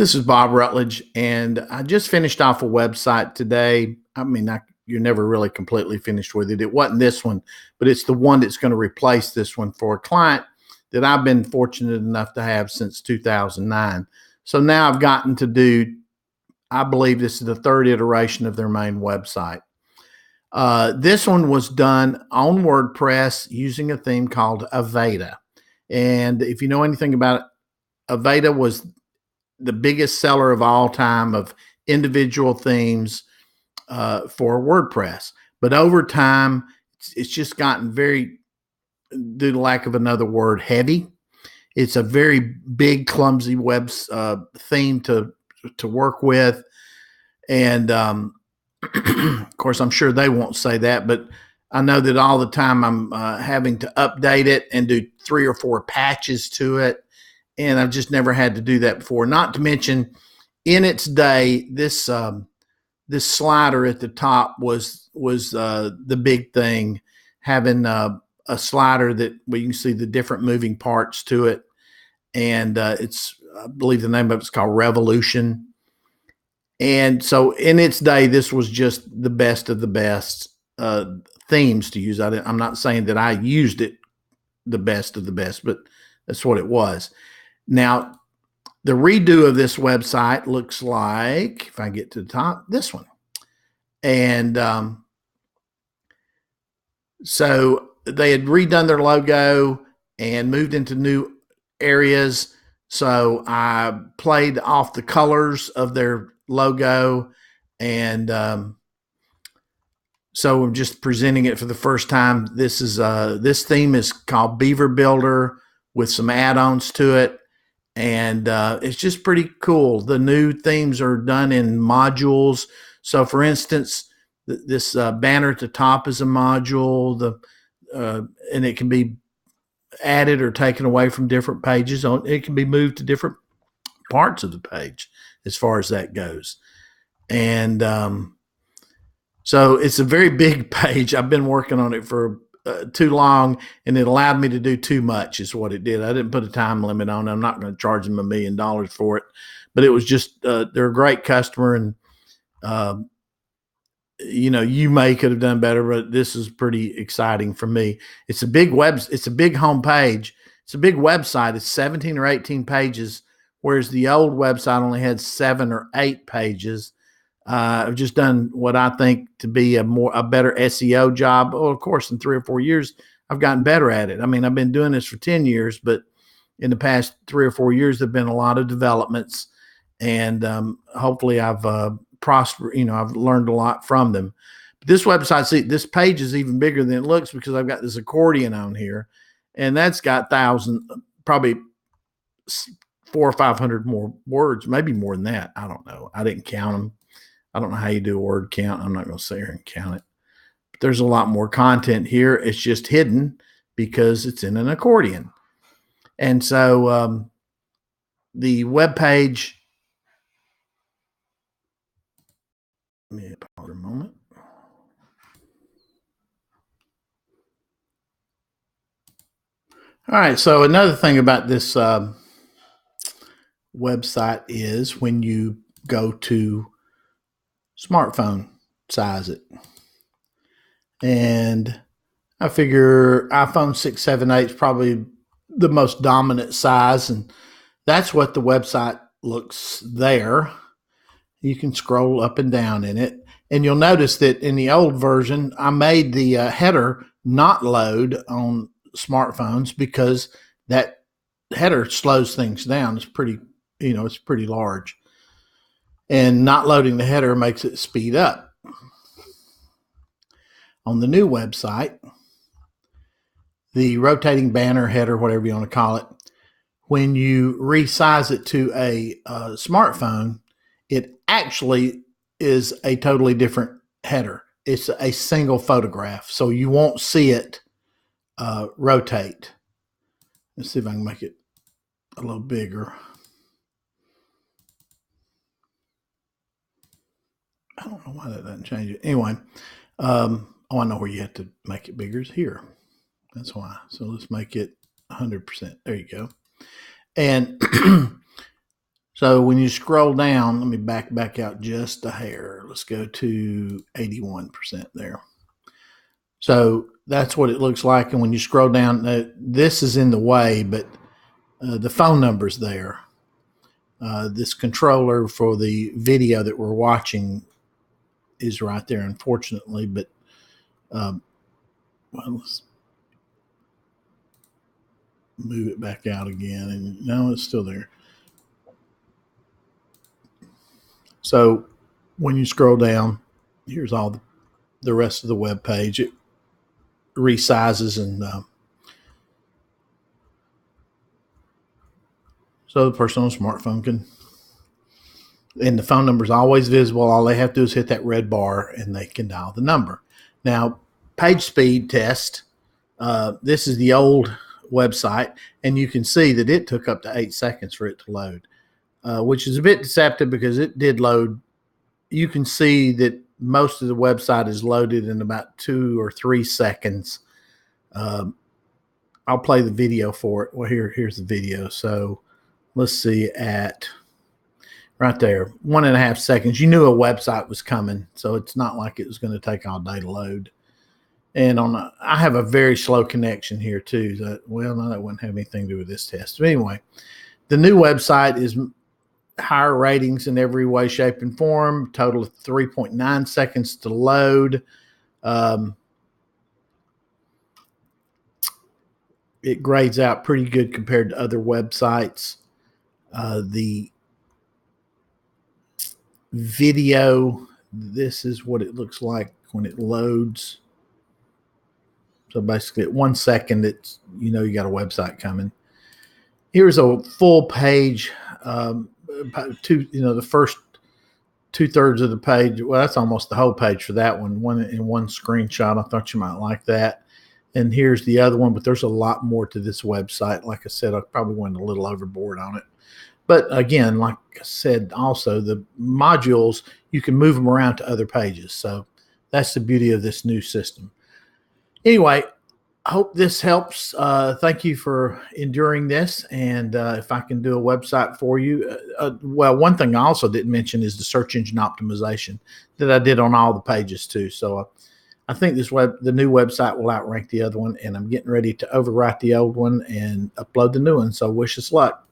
This is Bob Rutledge, and I just finished off a website today. You're never really completely finished with it. It wasn't this one, but it's the one that's going to replace this one for a client that I've been fortunate enough to have since 2009. So now I've gotten to do, I believe this is the third iteration of their main website. This one was done on WordPress using a theme called Aveda. And if you know anything about it, Aveda was the biggest seller of all time of individual themes for WordPress. But over time, it's just gotten very, due to lack of another word, heavy. It's a very big, clumsy web theme to work with. And of course, I'm sure they won't say that, but I know that all the time I'm having to update it and do 3 or 4 patches to it. And I've just never had to do that before. Not to mention, in its day, this slider at the top was the big thing. Having a slider where you can see the different moving parts to it, and I believe the name of it's called Revolution. And so, in its day, this was just the best of the best themes to use. I'm not saying that I used it the best of the best, but that's what it was. Now, the redo of this website looks like, if I get to the top, this one. And so they had redone their logo and moved into new areas. So I played off the colors of their logo. And so I'm just presenting it for the first time. This theme is called Beaver Builder with some add-ons to it. And it's just pretty cool. The new themes are done in modules. So, for instance, this banner at the top is a module, and it can be added or taken away from different pages. It can be moved to different parts of the page as far as that goes. And so it's a very big page. I've been working on it for too long, and it allowed me to do too much is what it did. I didn't put a time limit on it. I'm not going to charge them $1 million for it, but it was just, they're a great customer, and, you could have done better, but this is pretty exciting for me. It's a big it's a big home page. It's a big website. It's 17 or 18 pages, whereas the old website only had 7 or 8 pages. I've just done what I think to be a better SEO job. Well, of course, in 3 or 4 years, I've gotten better at it. I mean, I've been doing this for 10 years, but in the past 3 or 4 years, there've been a lot of developments, and hopefully I've prospered. I've learned a lot from them. But this website, see, this page is even bigger than it looks because I've got this accordion on here, and that's got probably 400 or 500 more words, maybe more than that. I don't know. I didn't count them. I don't know how you do a word count. I'm not going to sit here and count it. But there's a lot more content here. It's just hidden because it's in an accordion. And so the web page, let me pause for a moment. All right. So another thing about this website is when you go to smartphone size it. And I figure iPhone 6, 7, 8 is probably the most dominant size. And that's what the website looks there. You can scroll up and down in it. And you'll notice that in the old version, I made the header not load on smartphones because that header slows things down. It's pretty large. And not loading the header makes it speed up. On the new website, the rotating banner header, whatever you want to call it, when you resize it to a smartphone, it actually is a totally different header. It's a single photograph, so you won't see it rotate. Let's see if I can make it a little bigger. I don't know why that doesn't change it. Anyway, I know where you have to make it bigger is here. That's why. So let's make it 100%. There you go. And So when you scroll down, let me back out just a hair. Let's go to 81% there. So that's what it looks like. And when you scroll down, this is in the way, but the phone number's there. This controller for the video that we're watching is right there, unfortunately, but well, let's move it back out again. And no, it's still there. So when you scroll down, here's all the rest of the web page. It resizes, and so the person on a smartphone can, and the phone number is always visible. All they have to do is hit that red bar and they can dial the number. Now, page speed test. This is the old website, and you can see that it took up to 8 seconds for it to load, which is a bit deceptive because it did load. You can see that most of the website is loaded in about 2 or 3 seconds. I'll play the video for it. Well, here's the video. So let's see at right there, 1.5 seconds. You knew a website was coming, so it's not like it was going to take all day to load. And I have a very slow connection here too. Well, no, that wouldn't have anything to do with this test. But anyway, the new website is higher ratings in every way, shape, and form. Total of 3.9 seconds to load. It grades out pretty good compared to other websites. The video, this is what it looks like when it loads. So basically at 1 second, it's, you got a website coming. Here's a full page, the first 2/3 of the page. Well, that's almost the whole page for that one. One screenshot. I thought you might like that. And here's the other one, but there's a lot more to this website. Like I said, I probably went a little overboard on it. But again, like I said, also the modules, you can move them around to other pages. So that's the beauty of this new system. Anyway, I hope this helps. Thank you for enduring this. And if I can do a website for you, well, one thing I also didn't mention is the search engine optimization that I did on all the pages too. So I think the new website will outrank the other one, and I'm getting ready to overwrite the old one and upload the new one. So wish us luck.